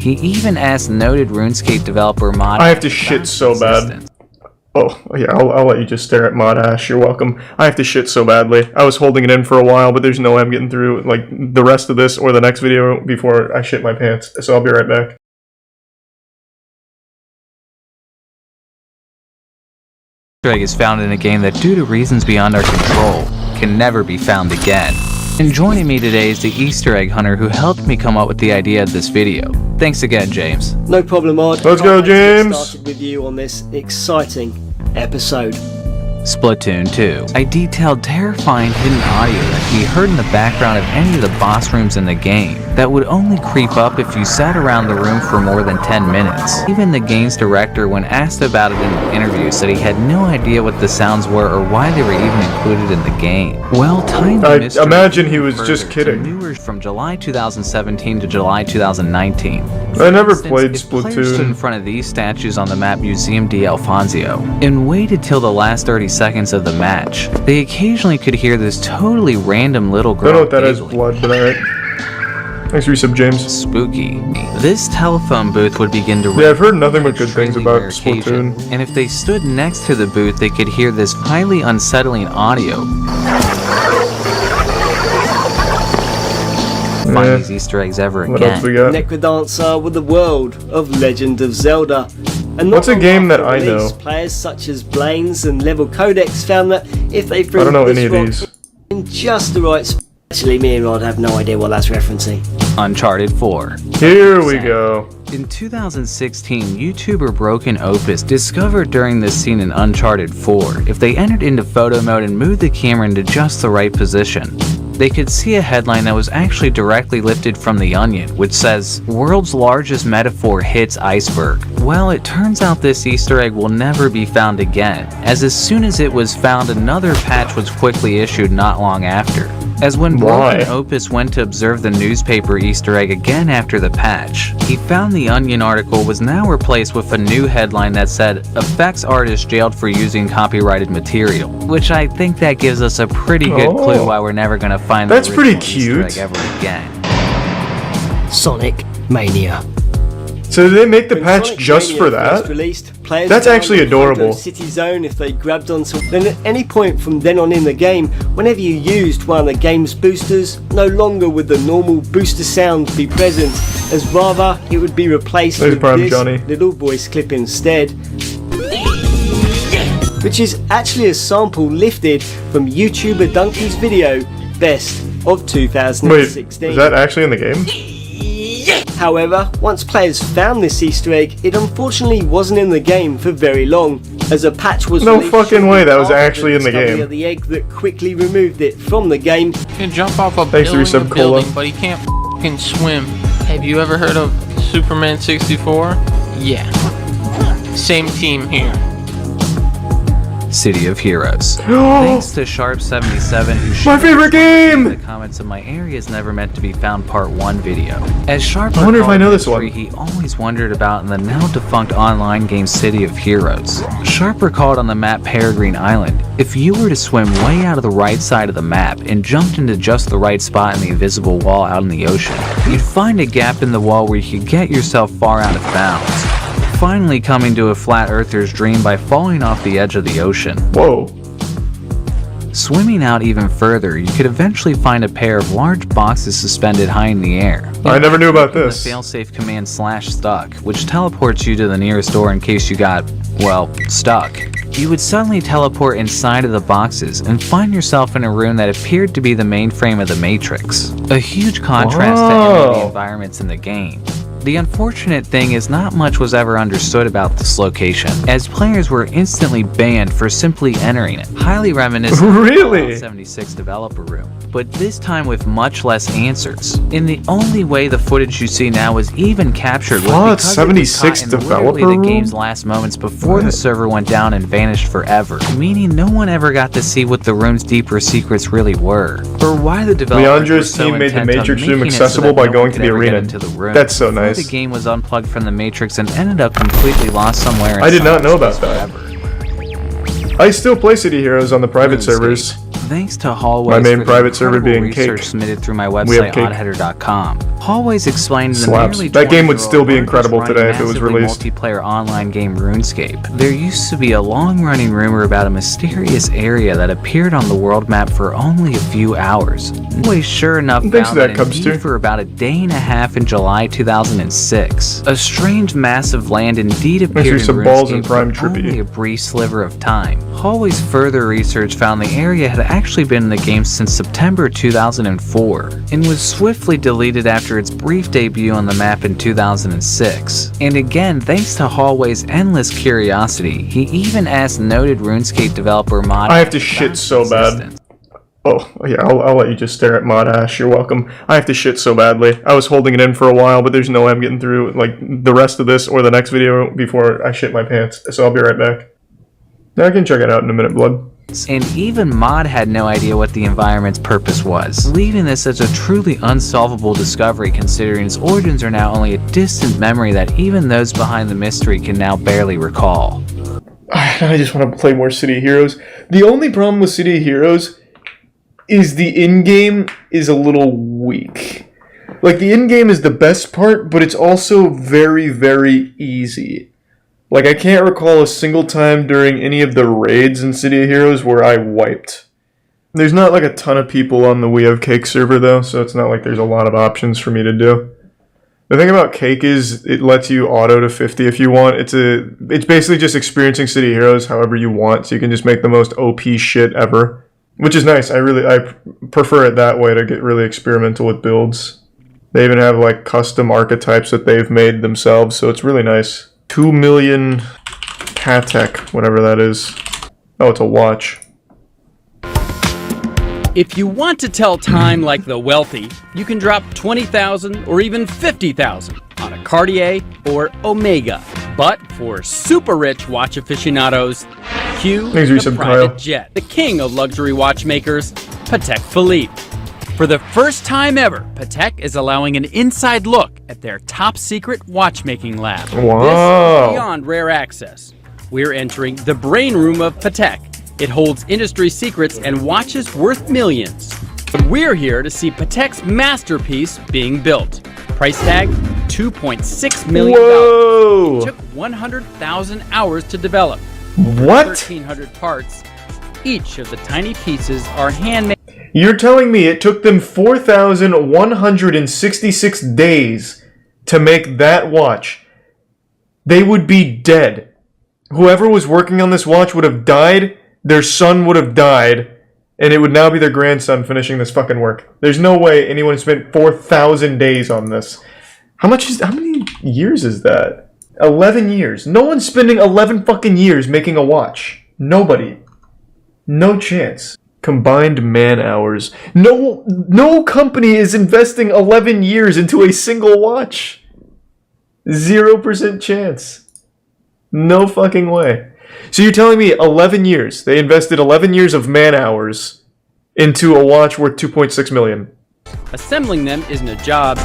He even asked noted RuneScape developer Mod. I have to shit so bad. Oh, yeah, I'll let you just stare at Mod Ash. You're welcome. I have to shit so badly. I was holding it in for a while, but there's no way I'm getting through, like, the rest of this or the next video before I shit my pants. So I'll be right back. Easter egg is found in a game that, due to reasons beyond our control, can never be found again. And joining me today is the Easter egg hunter who helped me come up with the idea of this video. Thanks again, James. No problem, Odd. Let's go, James. Started with you on this exciting episode. Splatoon 2. I detailed terrifying hidden audio that can be heard in the background of any of the boss rooms in the game that would only creep up if you sat around the room for more than 10 minutes. Even the game's director, when asked about it in an interview, said he had no idea what the sounds were or why they were even included in the game. Well, time I imagine he was just kidding. Newer from July 2017 to July 2019. I never played Splatoon. Players stood in front of these statues on the map Museum di Alfonso and waited till the last 30 seconds of the match. They occasionally could hear this totally random little girl. I don't know what that is, blood, but alright. Thanks for resub, James. Spooky. This telephone booth would begin to ring. Yeah, I've heard nothing but good things about Splatoon. And if they stood next to the booth, they could hear this highly unsettling audio. Find these Easter eggs ever again. What else we got? Necrodancer with the world of Legend of Zelda. And what's a game that I know? Players such as Blaines and Level Codex found that if they threw I don't know any of these. In just the right spot. Actually, me and Rod have no idea what that's referencing. Uncharted 4. Here we go. In 2016, YouTuber Broken Opus discovered during this scene in Uncharted 4, if they entered into photo mode and moved the camera into just the right position, they could see a headline that was actually directly lifted from The Onion, which says, "World's largest metaphor hits iceberg." Well, it turns out this Easter egg will never be found again, as soon as it was found, another patch was quickly issued not long after. As when Broken Opus went to observe the newspaper Easter egg again after the patch, he found the Onion article was now replaced with a new headline that said, "Effects artist jailed for using copyrighted material," which I think that gives us a pretty good clue why we're never gonna find the original Easter egg ever again. Sonic Mania. So did they make the patch just for that? That's actually adorable. City zone if they grabbed onto. Then at any point from then on in the game, whenever you used one of the game's boosters, no longer would the normal booster sound be present, as rather it would be replaced with this little voice clip instead, which is actually a sample lifted from YouTuber Donkey's video Best of 2016. Wait, is that actually in the game? However, once players found this Easter egg, it unfortunately wasn't in the game for very long, as a patch was no fucking way that was actually in the game. The egg that quickly removed it from the game. He can jump off a building, but he can't fucking swim. Have you ever heard of Superman 64? Yeah. Same team here. City of Heroes. Thanks to Sharp77 who shared my favorite game! The comments of my Areas Never Meant to Be Found Part 1 video. As Sharp I wonder if I know this one. He always wondered about in the now defunct online game City of Heroes. Sharp recalled on the map Peregrine Island, if you were to swim way out of the right side of the map and jumped into just the right spot in the invisible wall out in the ocean, you'd find a gap in the wall where you could get yourself far out of bounds, finally coming to a flat earther's dream by falling off the edge of the ocean. Whoa. Swimming out even further, you could eventually find a pair of large boxes suspended high in the air. I never knew about this. The failsafe command /stuck, which teleports you to the nearest door in case you got, well, stuck. You would suddenly teleport inside of the boxes and find yourself in a room that appeared to be the mainframe of the Matrix. A huge contrast to any of the environments in the game. The unfortunate thing is not much was ever understood about this location, as players were instantly banned for simply entering it, highly reminiscent of the Fallout 76 developer room, but this time with much less answers. And the only way the footage you see now is even captured was because 76 it was caught in developer literally room? the game's last moments before the server went down and vanished forever, meaning no one ever got to see what the room's deeper secrets really were, or why the developers were so team made the intent on Matrix room making it so accessible that by no going one to could the ever get arena. into the room. That's so nice. The game was unplugged from the Matrix and ended up completely lost somewhere. I did not know about that. I still play City Heroes on the private servers. Thanks to Hallways My main for the private server being research Cake. submitted through my We have website Cake. oddheader.com. Hallways explained in the Slaps. nearly That game would 20-year-old still be workers incredible running today if it was massively released. multiplayer online game RuneScape. There used to be a long-running rumor about a mysterious area that appeared on the world map for only a few hours. Hallways sure enough Thanks found to that, that Cubs indeed too. for about a day and a half in July 2006. A strange mass of land indeed appeared in some balls in RuneScape Prime for only Trippy. a brief sliver of time. Hallways further research found the area had actually been in the game since September 2004 and was swiftly deleted after its brief debut on the map in 2006. And again, thanks to Hallway's endless curiosity, he even asked noted RuneScape developer Mod. I have to shit so bad. Oh, yeah, I'll let you just stare at Mod Ash. You're welcome. I have to shit so badly. I was holding it in for a while, but there's no way I'm getting through like the rest of this or the next video before I shit my pants. So I'll be right back. Now I can check it out in a minute, Blood. And even Mod had no idea what the environment's purpose was, leaving this as a truly unsolvable discovery considering its origins are now only a distant memory that even those behind the mystery can now barely recall. I just want to play more City Heroes. The only problem with City Heroes is the in-game is a little weak. Like, the in-game is the best part, but it's also very, very easy. Like, I can't recall a single time during any of the raids in City of Heroes where I wiped. There's not, like, a ton of people on the We Have Cake server, though, so it's not like there's a lot of options for me to do. The thing about Cake is it lets you auto to 50 if you want. It's basically just experiencing City of Heroes however you want, so you can just make the most OP shit ever. Which is nice. I prefer it that way to get really experimental with builds. They even have like custom archetypes that they've made themselves, so it's really nice. 2 million Patek, whatever that is. Oh, it's a watch. If you want to tell time like the wealthy, you can drop 20,000 or even 50,000 on a Cartier or Omega. But for super rich watch aficionados, cue the private jet, the king of luxury watchmakers, Patek Philippe. For the first time ever, Patek is allowing an inside look at their top secret watchmaking lab. Wow. This is beyond rare access. We're entering the brain room of Patek. It holds industry secrets and watches worth millions. But we're here to see Patek's masterpiece being built. Price tag, $2.6 million. Whoa! It took 100,000 hours to develop. What? 1,300 parts. Each of the tiny pieces are handmade. You're telling me it took them 4,166 days to make that watch? They would be dead. Whoever was working on this watch would have died, their son would have died, and it would now be their grandson finishing this fucking work. There's no way anyone spent 4,000 days on this. How many years is that? 11 years. No one's spending 11 fucking years making a watch. Nobody. No chance. Combined man hours. No company is investing 11 years into a single watch. 0% chance. No fucking way. So you're telling me 11 years. They invested 11 years of man hours into a watch worth $2.6 million. Assembling them isn't a job.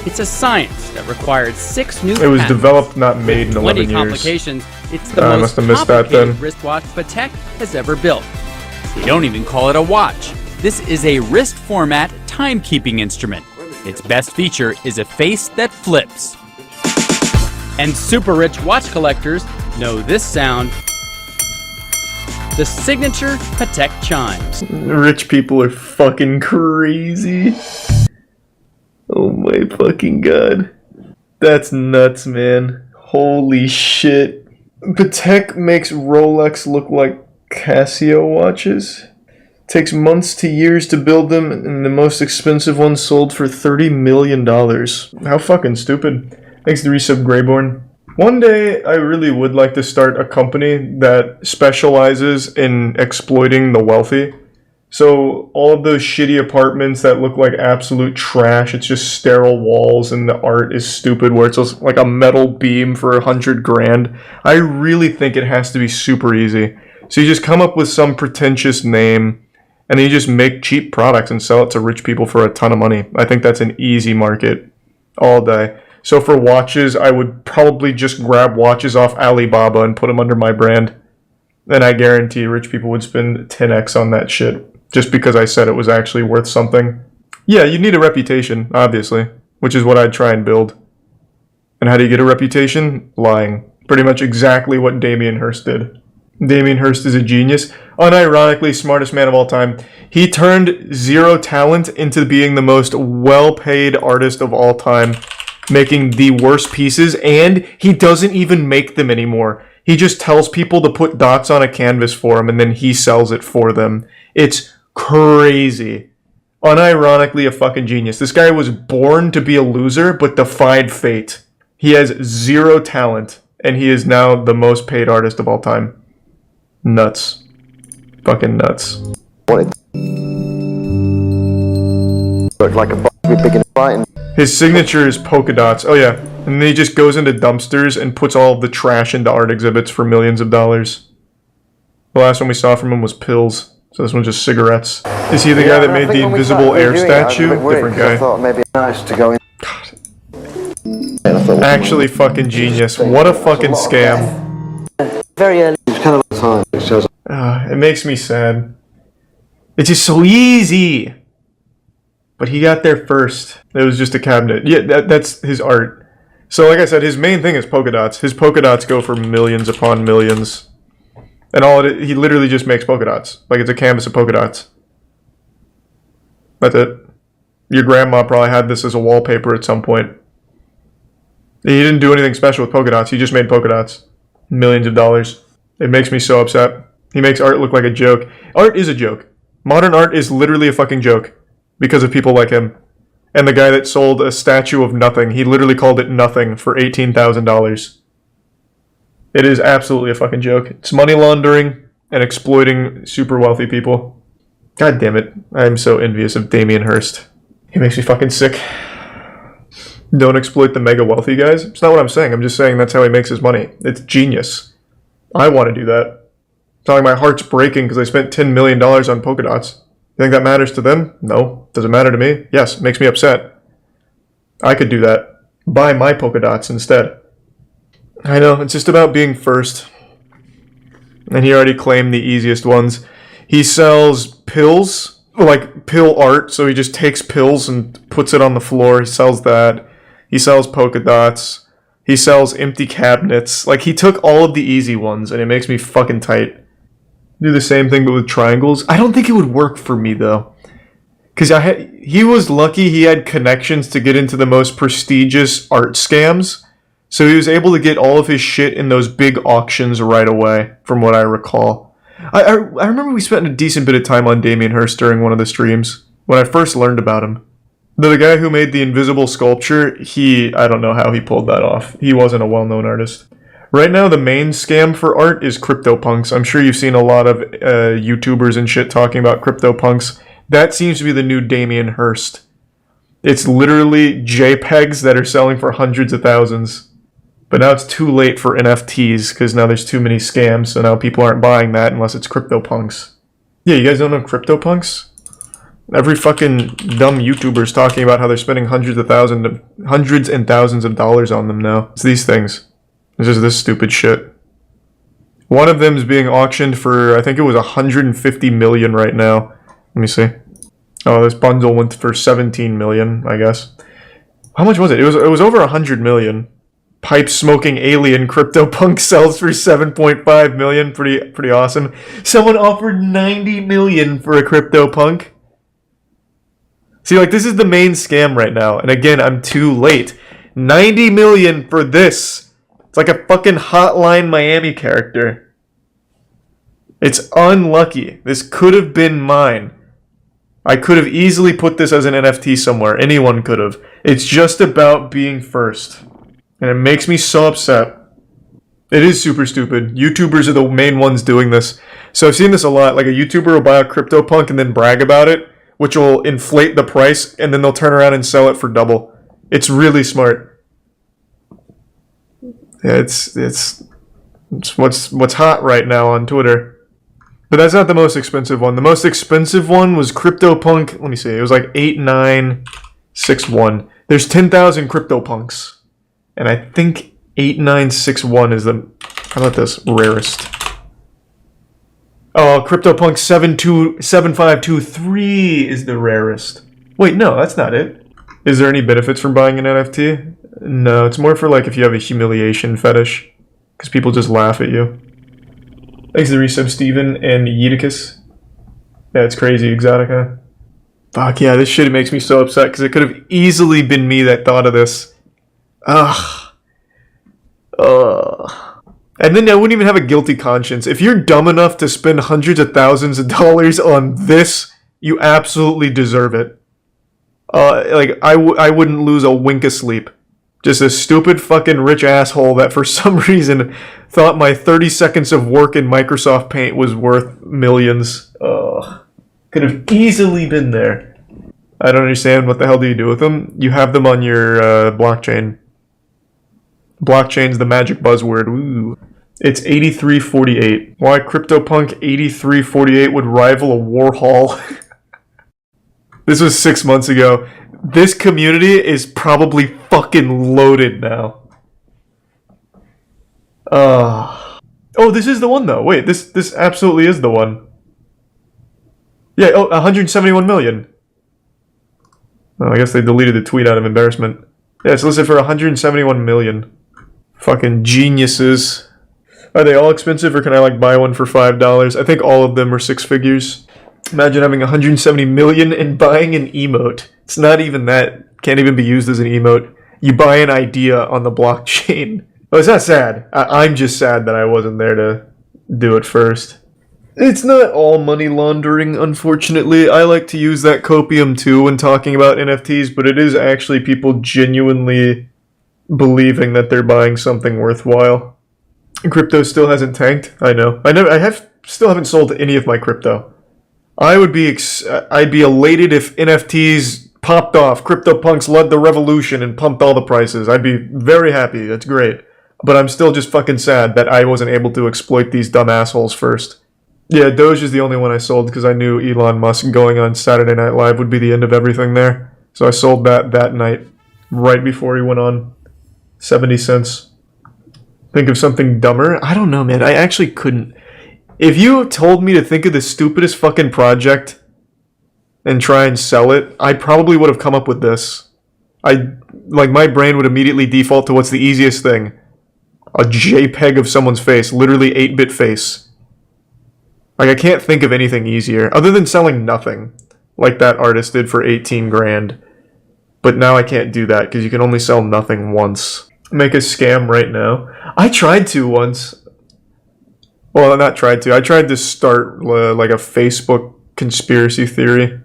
It's a science that required 6 new It was patents. developed, not made in 11 20 years. complications. It's the I most must have missed that complicated then. wristwatch Patek has ever built. They don't even call it a watch. This is a wrist format timekeeping instrument. Its best feature is a face that flips. And super rich watch collectors know this sound. The signature Patek chimes. Rich people are fucking crazy. Oh my fucking god. That's nuts, man. Holy shit. Patek makes Rolex look like Casio watches. Takes months to years to build them, and the most expensive one sold for $30 million. How fucking stupid. Thanks to Resub Greyborn. One day, I really would like to start a company that specializes in exploiting the wealthy. So all of those shitty apartments that look like absolute trash, it's just sterile walls and the art is stupid where it's just like a metal beam for 100 grand. I really think it has to be super easy. So you just come up with some pretentious name and then you just make cheap products and sell it to rich people for a ton of money. I think that's an easy market all day. So for watches, I would probably just grab watches off Alibaba and put them under my brand. And I guarantee rich people would spend 10x on that shit just because I said it was actually worth something. Yeah, you need a reputation, obviously, which is what I'd try and build. And how do you get a reputation? Lying. Pretty much exactly what Damien Hirst did. Damien Hirst is a genius. Unironically, smartest man of all time. He turned zero talent into being the most well-paid artist of all time, making the worst pieces, and he doesn't even make them anymore. He just tells people to put dots on a canvas for him, and then he sells it for them. It's crazy. Unironically a fucking genius. This guy was born to be a loser, but defied fate. He has zero talent, and he is now the most paid artist of all time. Nuts. Fucking nuts. Looked like a box with big and fighting. His signature is polka dots. Oh yeah. And then he just goes into dumpsters and puts all of the trash into art exhibits for millions of dollars. The last one we saw from him was pills. So this one's just cigarettes. Is he the guy that made the invisible air statue? Different guy. I thought maybe nice to go in. Actually fucking genius. What a fucking scam. Very early. It's kind of time. It shows. It makes me sad. It's just so easy. But he got there first. It was just a cabinet. Yeah, that's his art. So like I said, his main thing is polka dots. His polka dots go for millions upon millions. And he literally just makes polka dots. Like it's a canvas of polka dots. That's it. Your grandma probably had this as a wallpaper at some point. He didn't do anything special with polka dots. He just made polka dots. Millions of dollars. It makes me so upset. He makes art look like a joke. Art is a joke. Modern art is literally a fucking joke. Because of people like him. And the guy that sold a statue of nothing. He literally called it nothing for $18,000. It is absolutely a fucking joke. It's money laundering and exploiting super wealthy people. God damn it. I'm so envious of Damien Hirst. He makes me fucking sick. Don't exploit the mega wealthy guys. It's not what I'm saying. I'm just saying that's how he makes his money. It's genius. I want to do that. It's not like my heart's breaking because I spent $10 million on polka dots. You think that matters to them? No. Does it matter to me? Yes. It makes me upset. I could do that. Buy my polka dots instead. I know. It's just about being first. And he already claimed the easiest ones. He sells pills, like pill art. So he just takes pills and puts it on the floor. He sells that. He sells polka dots. He sells empty cabinets. Like, he took all of the easy ones, and it makes me fucking tight. Do the same thing, but with triangles. I don't think it would work for me, though. Because he was lucky he had connections to get into the most prestigious art scams. So he was able to get all of his shit in those big auctions right away, from what I recall. I remember we spent a decent bit of time on Damien Hirst during one of the streams, when I first learned about him. The guy who made the invisible sculpture, I don't know how he pulled that off. He wasn't a well-known artist. Right now, the main scam for art is CryptoPunks. I'm sure you've seen a lot of YouTubers and shit talking about CryptoPunks. That seems to be the new Damien Hirst. It's literally JPEGs that are selling for hundreds of thousands. But now it's too late for NFTs, because now there's too many scams, so now people aren't buying that unless it's CryptoPunks. Yeah, you guys don't know CryptoPunks? Every fucking dumb YouTuber's talking about how they're spending hundreds and thousands of dollars on them now. It's these things. It's just this stupid shit. One of them is being auctioned for, I think it was 150 million right now. Let me see. Oh, this bundle went for 17 million, I guess. How much was it? It was over 100 million. Pipe smoking alien CryptoPunk sells for 7.5 million. Pretty awesome. Someone offered 90 million for a CryptoPunk. See, like, this is the main scam right now. And again, I'm too late. 90 million for this. It's like a fucking Hotline Miami character. It's unlucky. This could have been mine. I could have easily put this as an NFT somewhere. Anyone could have. It's just about being first. And it makes me so upset. It is super stupid. YouTubers are the main ones doing this. So I've seen this a lot. Like, a YouTuber will buy a CryptoPunk and then brag about it, which will inflate the price, and then they'll turn around and sell it for double. It's really smart. Yeah, it's what's hot right now on Twitter. But that's not the most expensive one. The most expensive one was CryptoPunk. Let me see. It was like 8961. There's 10,000 CryptoPunks. And I think 8961 is the, how about this, rarest. Oh, CryptoPunk 7523 is the rarest. Wait, no, that's not it. Is there any benefits from buying an NFT? No, it's more for like if you have a humiliation fetish. Because people just laugh at you. Thanks to the resub, Steven and Yeticus. Yeah, it's crazy, Exotica. Fuck yeah, this shit makes me so upset because it could have easily been me that thought of this. Ugh. And then I wouldn't even have a guilty conscience. If you're dumb enough to spend hundreds of thousands of dollars on this, you absolutely deserve it. I wouldn't lose a wink of sleep. Just a stupid fucking rich asshole that for some reason thought my 30 seconds of work in Microsoft Paint was worth millions. Ugh. Could have easily been there. I don't understand. What the hell do you do with them? You have them on your blockchain. Blockchain's the magic buzzword. Ooh. It's 8348. Why CryptoPunk 8348 would rival a Warhol? This was 6 months ago. This community is probably fucking loaded now. Oh, this is the one though. Wait, this absolutely is the one. Yeah, 171 million. Oh, I guess they deleted the tweet out of embarrassment. Yeah, it's listed for 171 million. Fucking geniuses. Are they all expensive or can I like buy one for $5? I think all of them are six figures. Imagine having 170 million and buying an emote. It's not even that. Can't even be used as an emote. You buy an idea on the blockchain. Oh, it's not sad. I'm just sad that I wasn't there to do it first. It's not all money laundering, unfortunately. I like to use that copium too when talking about NFTs, but it is actually people genuinely believing that they're buying something worthwhile. Crypto still hasn't tanked. I know. Still haven't sold any of my crypto. I'd be elated if NFTs popped off. CryptoPunks led the revolution and pumped all the prices. I'd be very happy. That's great. But I'm still just fucking sad that I wasn't able to exploit these dumb assholes first. Yeah, Doge is the only one I sold because I knew Elon Musk going on Saturday Night Live would be the end of everything there. So I sold that night, right before he went on. 70 cents. Think of something dumber? I don't know, man. I actually couldn't. If you told me to think of the stupidest fucking project and try and sell it, I probably would have come up with this. My brain would immediately default to what's the easiest thing. A JPEG of someone's face, literally 8-bit face. Like, I can't think of anything easier, other than selling nothing, like that artist did for 18 grand. But now I can't do that, because you can only sell nothing once. Make a scam right now. I tried to once. Well, not tried to. I tried to start, like, a Facebook conspiracy theory.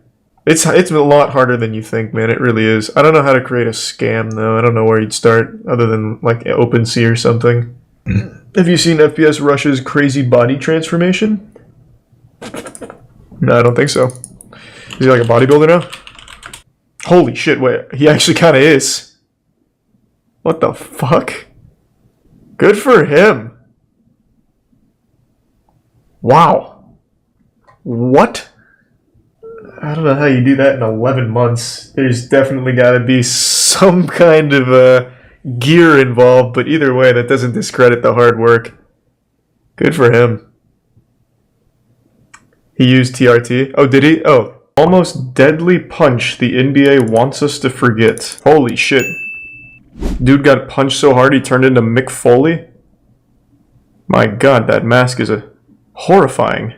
It's a lot harder than you think, man. It really is. I don't know how to create a scam, though. I don't know where you'd start, other than, like, OpenSea or something. Have you seen FPS Rush's crazy body transformation? No, I don't think so. Is he like a bodybuilder now? Holy shit, wait. He actually kind of is. What the fuck? Good for him. Wow. What? I don't know how you do that in 11 months. There's definitely got to be some kind of gear involved, but either way, that doesn't discredit the hard work. Good for him. He used TRT. Oh, did he? Oh. Almost deadly punch the NBA wants us to forget. Holy shit. Dude got punched so hard he turned into Mick Foley? My god, that mask is horrifying.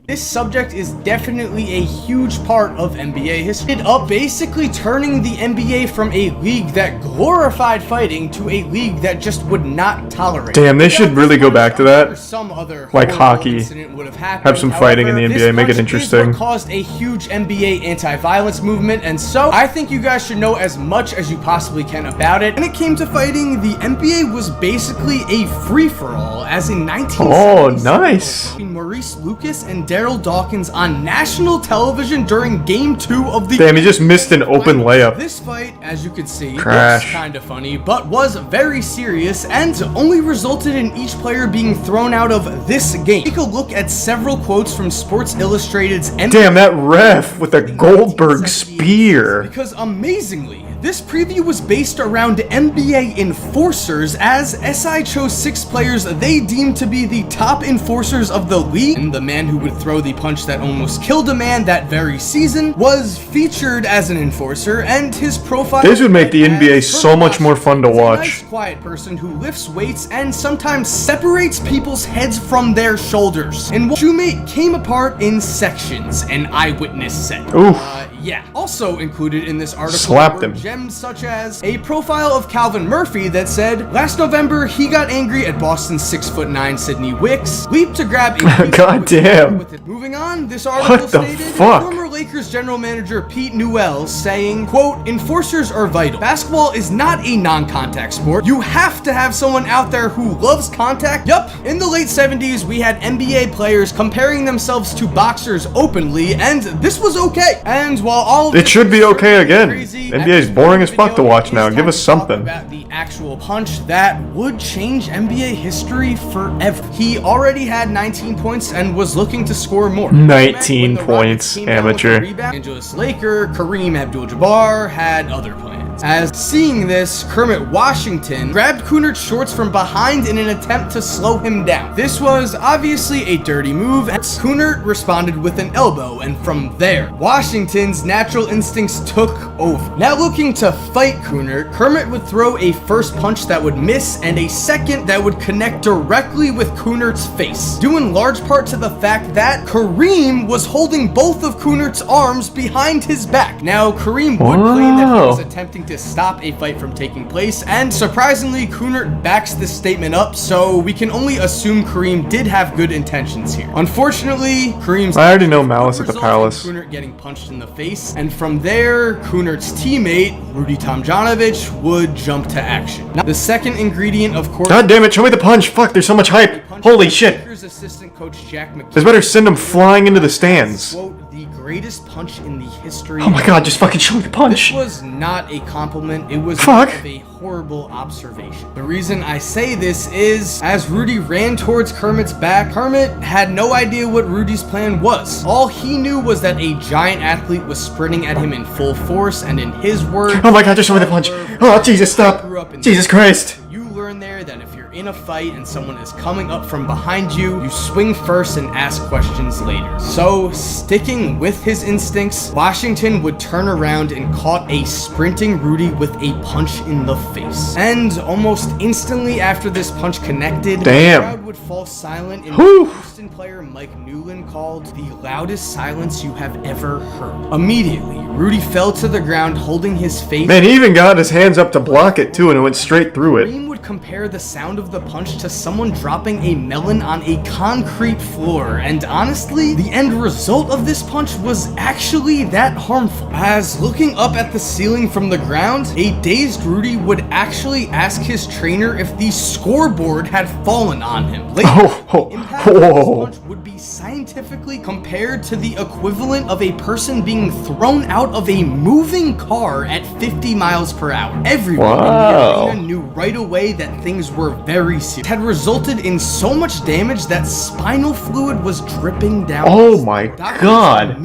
This subject is definitely a huge part of NBA history. It up basically turning the NBA from a league that glorified fighting to a league that just would not tolerate. Damn, they should really go back to that. Some other like hockey. Have some fighting in the NBA, make it interesting. This caused a huge NBA anti-violence movement, and so I think you guys should know as much as you possibly can about it. When it came to fighting, the NBA was basically a free-for-all, as in 1976. Oh, nice. Between Maurice Lucas and Daryl Dawkins on national television during Game 2 of the... Damn, he just missed an open layup. This fight, as you can see, Trash. looks kind of funny, but was very serious and only resulted in each player being thrown out of this game. Take a look at several quotes from Sports Illustrated's... Damn, that ref with the Goldberg spear. Because amazingly, This preview was based around NBA enforcers, as SI chose 6 players they deemed to be the top enforcers of the league, and the man who would throw the punch that almost killed a man that very season was featured as an enforcer, and his profile— This would make the NBA so much more fun to watch. A nice, quiet person who lifts weights and sometimes separates people's heads from their shoulders. And Shoemate came apart in sections, an eyewitness said. Oof. Yeah. Also included in this article Slapped were him. gems such as a profile of Calvin Murphy that said, last November he got angry at Boston's 6'9" Sydney Wicks, leaped to grab a God damn. with it. Moving on, this article What the stated, fuck? former Lakers general manager Pete Newell saying, quote, enforcers are vital. Basketball is not a non-contact sport. You have to have someone out there who loves contact. Yup, in the late 70s, we had NBA players comparing themselves to boxers openly, and this was okay. And while all of It this should be is okay certainly again. crazy, NBA at is this boring point as in the fuck to video, watch it's now. time Give us to talk something. about the actual punch that would change NBA history forever. He already had 19 points and was looking to score more. 19 When the Rockets points, came down with the amateur. rebound, Angeles Laker Kareem Abdul-Jabbar had other plans. As seeing this, Kermit Washington grabbed Kunart's shorts from behind in an attempt to slow him down. This was obviously a dirty move, and Kunart responded with an elbow, and from there, Washington's natural instincts took over. Now looking to fight Kunart, Kermit would throw a first punch that would miss and a second that would connect directly with Kunart's face, due in large part to the fact that Kareem was holding both of Kunart's arms behind his back. Now, Kareem would claim that he was attempting to stop a fight from taking place, and surprisingly, Kunart backs this statement up, so we can only assume Kareem did have good intentions here. Unfortunately, Kareem's— I already know Malice at the Palace. Kunart getting punched in the face, and from there, Kunart's teammate, Rudy Tomjanovich, would jump to action. Now, the second ingredient, of course— God damn it, show me the punch. Fuck, there's so much hype. Holy shit. Lakers assistant coach Jack McKee— This better send him flying into the stands. quote, the greatest punch in the history— Oh my god, just fucking show me the punch. This was not a compliment, it was Fuck. more of a horrible observation. The reason I say this is, as Rudy ran towards Kermit's back, Kermit had no idea what Rudy's plan was. All he knew was that a giant athlete was sprinting at him in full force, and in his words— Oh my god, just show me the punch. Oh, Jesus, stop. Jesus Christ. You learn there that if you're in a fight and someone is coming up from behind you, you swing first and ask questions later. So, sticking with his instincts, Washington would turn around and caught a sprinting Rudy with a punch in the face. And almost instantly after this punch connected, Damn. the crowd would fall silent in Whew. what Houston player Mike Newland called the loudest silence you have ever heard. Immediately, Rudy fell to the ground holding his face— Man, he even got his hands up to block it too, and it went straight through it. Kareem would compare the sound of the punch to someone dropping a melon on a concrete floor, and honestly, the end result of this punch was actually that harmful. As looking up at the ceiling from the ground, a dazed Rudy would actually ask his trainer if the scoreboard had fallen on him. Later, Oh, the impact of this whoa. punch would be scientifically compared to the equivalent of a person being thrown out of a moving car at 50 miles per hour. Everyone Wow. in the arena knew right away that things were very serious. It had resulted in so much damage that spinal fluid was dripping down. Oh my Doctors god.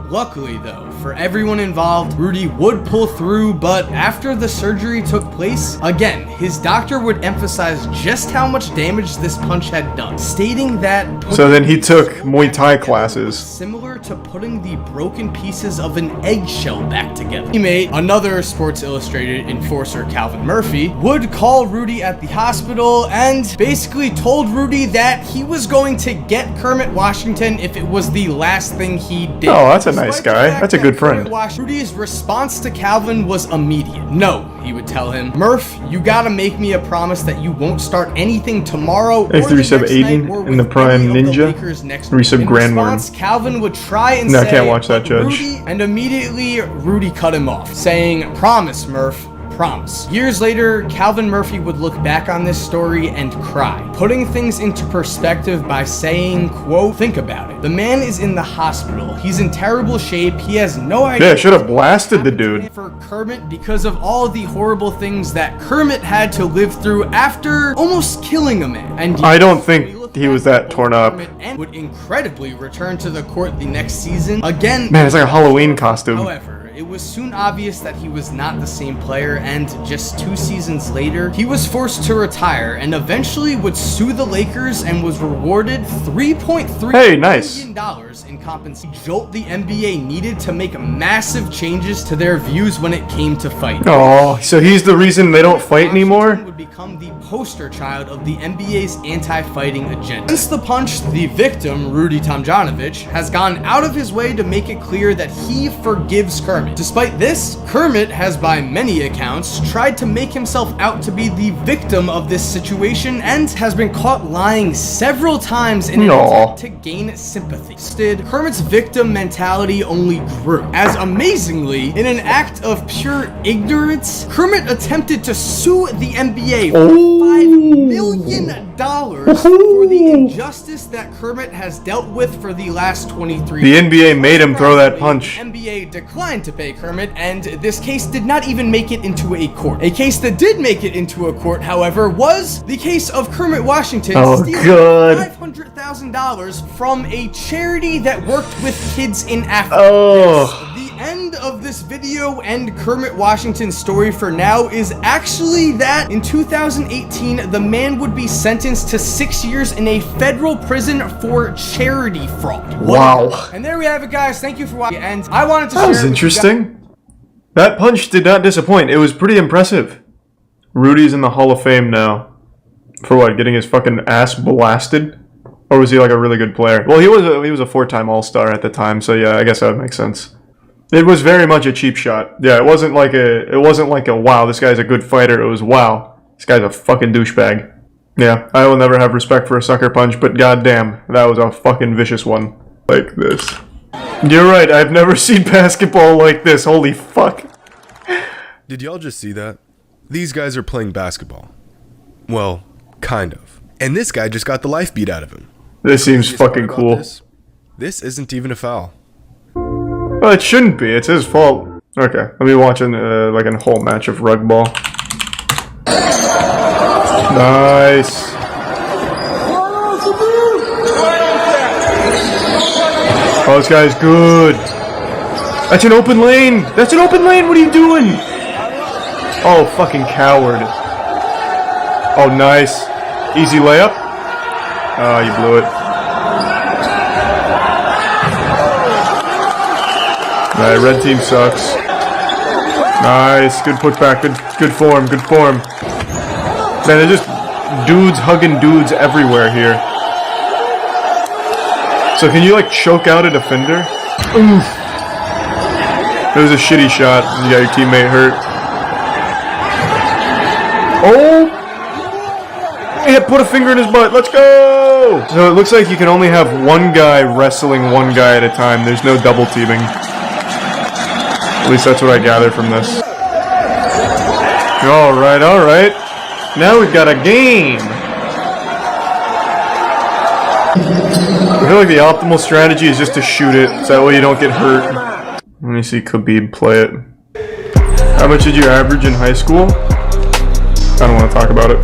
Luckily though, for everyone involved, Rudy would pull through, but after the surgery took place, again, his doctor would emphasize just how much damage this punch had done, stating that— So then he took Muay Thai classes. Similar to putting the broken pieces of an eggshell back together. Teammate, another Sports Illustrated enforcer, Calvin Murphy, would call Rudy at the hospital and basically told Rudy that he was going to get Kermit Washington if it was the last thing he did. Oh, that's a nice Despite the guy. fact That's a that good friend. Kermit Rudy's response to Calvin was immediate. No, he would tell him, Murph, you gotta make me a promise that you won't start anything tomorrow Hey, or the resub next Aiden night or in the with Prime any of the Ninja. Lakers next Resub week." In Grandworm. response, Calvin would try and No, I say, can't watch that, "But Judge." Rudy," and immediately Rudy cut him off, saying, "Promise, Murph. Promise." Years later, Calvin Murphy would look back on this story and cry, putting things into perspective by saying, quote, "Think about it. The man is in the hospital. He's in terrible shape. He has no idea." Yeah, should have blasted the dude. For Kermit, because of all the horrible things that Kermit had to live through after almost killing a man. And I don't think he was that torn up. Kermit and would incredibly return to the court the next season. Again, Man, it's like a Halloween costume. however, it was soon obvious that he was not the same player, and just 2 seasons later, he was forced to retire and eventually would sue the Lakers and was rewarded $3.3 million in compensation. Jolt the NBA needed to make massive changes to their views when it came to fighting. Oh, so he's the reason they don't fight anymore? Would become the poster child of the NBA's anti-fighting agenda. Since the punch, the victim, Rudy Tomjanovich, has gone out of his way to make it clear that he forgives Kermit. Despite this, Kermit has by many accounts tried to make himself out to be the victim of this situation and has been caught lying several times in an attempt to gain sympathy. Instead, Kermit's victim mentality only grew, as amazingly, in an act of pure ignorance, Kermit attempted to sue the NBA for $5 million for the injustice that Kermit has dealt with for the last 23 years. The NBA made him throw that punch. The NBA declined to pay Kermit, and this case did not even make it into a court. A case that did make it into a court, however, was the case of Kermit Washington stealing $500,000 from a charity that worked with kids in Africa. The end of this video and Kermit Washington's story for now is actually that in 2018, the man would be sentenced to 6 years in a federal prison for charity fraud. Wow. And there we have it, guys. Thank you for watching. And I wanted to share. That was interesting. That punch did not disappoint. It was pretty impressive. Rudy's in the Hall of Fame now. For what? Getting his fucking ass blasted? Or was he like a really good player? Well, he was a 4-time All-Star at the time, so yeah, I guess that would make sense. It was very much a cheap shot. Yeah, it wasn't like a wow, this guy's a good fighter. It was wow, this guy's a fucking douchebag. Yeah, I will never have respect for a sucker punch, but goddamn, that was a fucking vicious one. Like this. You're right, I've never seen basketball like this. Holy fuck. Did y'all just see that? These guys are playing basketball. Well, kind of. And this guy just got the life beat out of him. This seems fucking cool. This isn't even a foul. Well, it shouldn't be. It's his fault. Okay, let me watch like a whole match of rug ball. Nice. Oh, this guy's good. That's an open lane. That's an open lane. What are you doing? Oh, fucking coward. Oh, nice. Easy layup. Oh, you blew it. Alright, red team sucks. Nice, good putback, good form, good form. Man, they're just dudes hugging dudes everywhere here. So can you like choke out a defender? Oof. It was a shitty shot. You got your teammate hurt. Oh! Yeah, put a finger in his butt. Let's go! So it looks like you can only have one guy wrestling one guy at a time. There's no double teaming. At least that's what I gather from this. Alright, alright. Now we've got a game! I feel like the optimal strategy is just to shoot it, so that way you don't get hurt. Let me see Khabib play it. How much did you average in high school? I don't want to talk about it.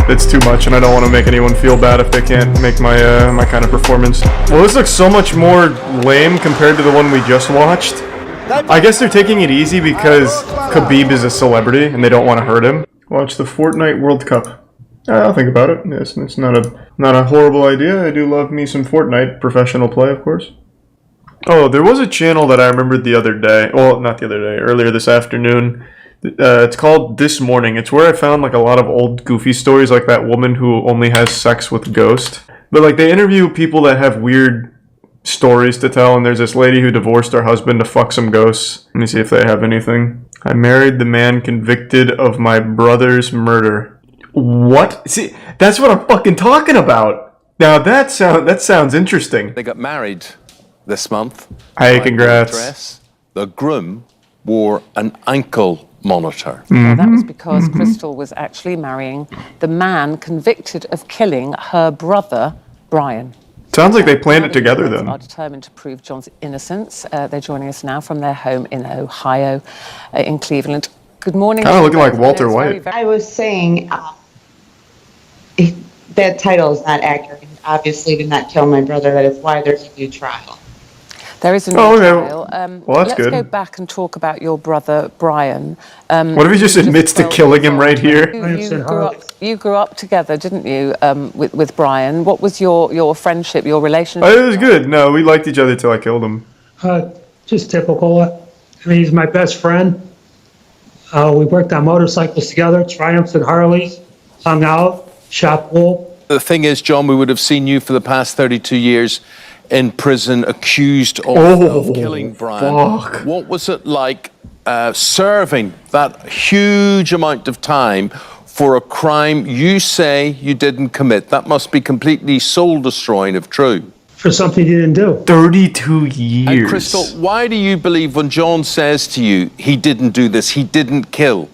It's too much, and I don't want to make anyone feel bad if they can't make my my kind of performance. Well, this looks so much more lame compared to the one we just watched. I guess they're taking it easy because Khabib is a celebrity and they don't want to hurt him. Watch the Fortnite World Cup. I'll think about it. Yes, it's not a horrible idea. I do love me some Fortnite professional play, of course. Oh, there was a channel that I remembered the other day. Well, not the other day. Earlier this afternoon. It's called This Morning. It's where I found like a lot of old goofy stories, like that woman who only has sex with ghosts. But like they interview people that have weird stories to tell, and there's this lady who divorced her husband to fuck some ghosts. Let me see if they have anything. I married the man convicted of my brother's murder. What? See, that's what I'm fucking talking about. Now that sounds interesting. They got married this month. Hey, congrats. The groom wore an ankle monitor. Well, that was because Crystal was actually marrying the man convicted of killing her brother, Brian. Sounds like they planned it together then. Are determined to prove John's innocence. They're joining us now from their home in Ohio, in Cleveland. Good morning. Kind of looking like Walter White. I was saying that title is not accurate. He obviously did not kill my brother. That is why there's a new trial. There is a new Oh, okay. trial. Well, that's let's good. go back and talk about your brother Brian. What if he just admits to 12 killing years him old. right here? You grew up together, didn't you, with Brian? What was your friendship, your relationship? Oh, it was good. No, we liked each other till I killed him. Just typical. I mean, he's my best friend. We worked on motorcycles together, Triumphs and Harleys, hung out, shot pool. The thing is, John, we would have seen you for the past 32 years in prison accused of killing Brian. Fuck. What was it like serving that huge amount of time for a crime you say you didn't commit? That must be completely soul-destroying if true. For something you didn't do. 32 years. And Crystal, why do you believe when John says to you, he didn't do this, he didn't kill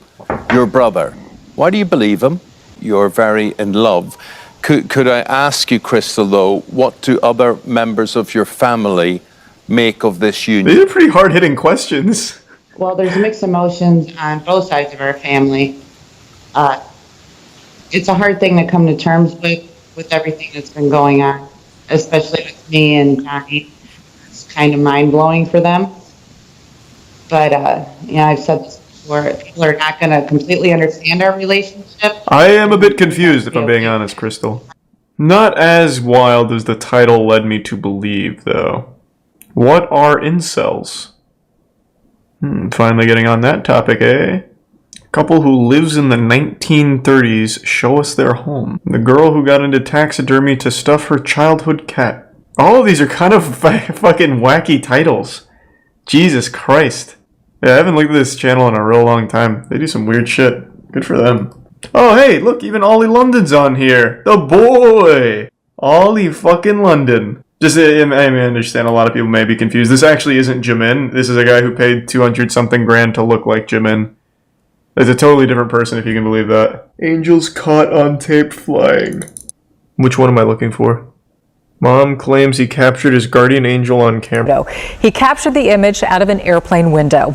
your brother? Why do you believe him? You're very in love. Could I ask you, Crystal, though, what do other members of your family make of this union? These are pretty hard-hitting questions. Well, there's mixed emotions on both sides of our family. It's a hard thing to come to terms with everything that's been going on, especially with me and Johnny. It's kind of mind-blowing for them. But, I've said this before, people are not going to completely understand our relationship. I am a bit confused, if I'm being honest, Crystal. Not as wild as the title led me to believe, though. What are incels? Finally getting on that topic, eh? Couple who lives in the 1930s show us their home. The girl who got into taxidermy to stuff her childhood cat. All of these are kind of fucking wacky titles. Jesus Christ. Yeah, I haven't looked at this channel in a real long time. They do some weird shit. Good for them. Oh, hey, look, even Ollie London's on here. The boy! Ollie fucking London. Just, I understand a lot of people may be confused. This actually isn't Jimin. This is a guy who paid 200-something grand to look like Jimin. It's a totally different person, if you can believe that. Angels caught on tape flying. Which one am I looking for? Mom claims he captured his guardian angel on camera. He captured the image out of an airplane window.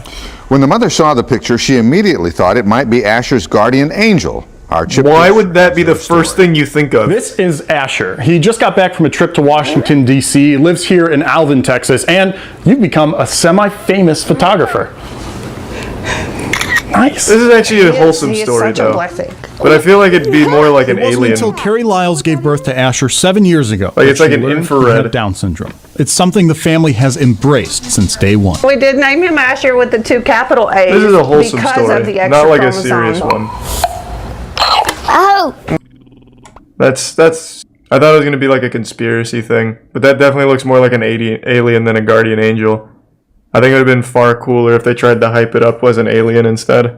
When the mother saw the picture, she immediately thought it might be Asher's guardian angel. Why would that be the first thing you think of? This is Asher. He just got back from a trip to Washington, D.C., lives here in Alvin, Texas, and you've become a semi-famous photographer. Nice. This is actually a wholesome story, though. But I feel like it'd be more like an It wasn't alien. until Carrie Lyles gave birth to Asher 7 years ago. Like it's that like she an learned he infrared. had Down syndrome. It's something the family has embraced since day one. We did name him Asher with the 2 capital A's. This is a wholesome because story, of the extra not like a chromosome. serious one. Oh! That's. I thought it was gonna be like a conspiracy thing, but that definitely looks more like an alien than a guardian angel. I think it would have been far cooler if they tried to hype it up as an alien instead.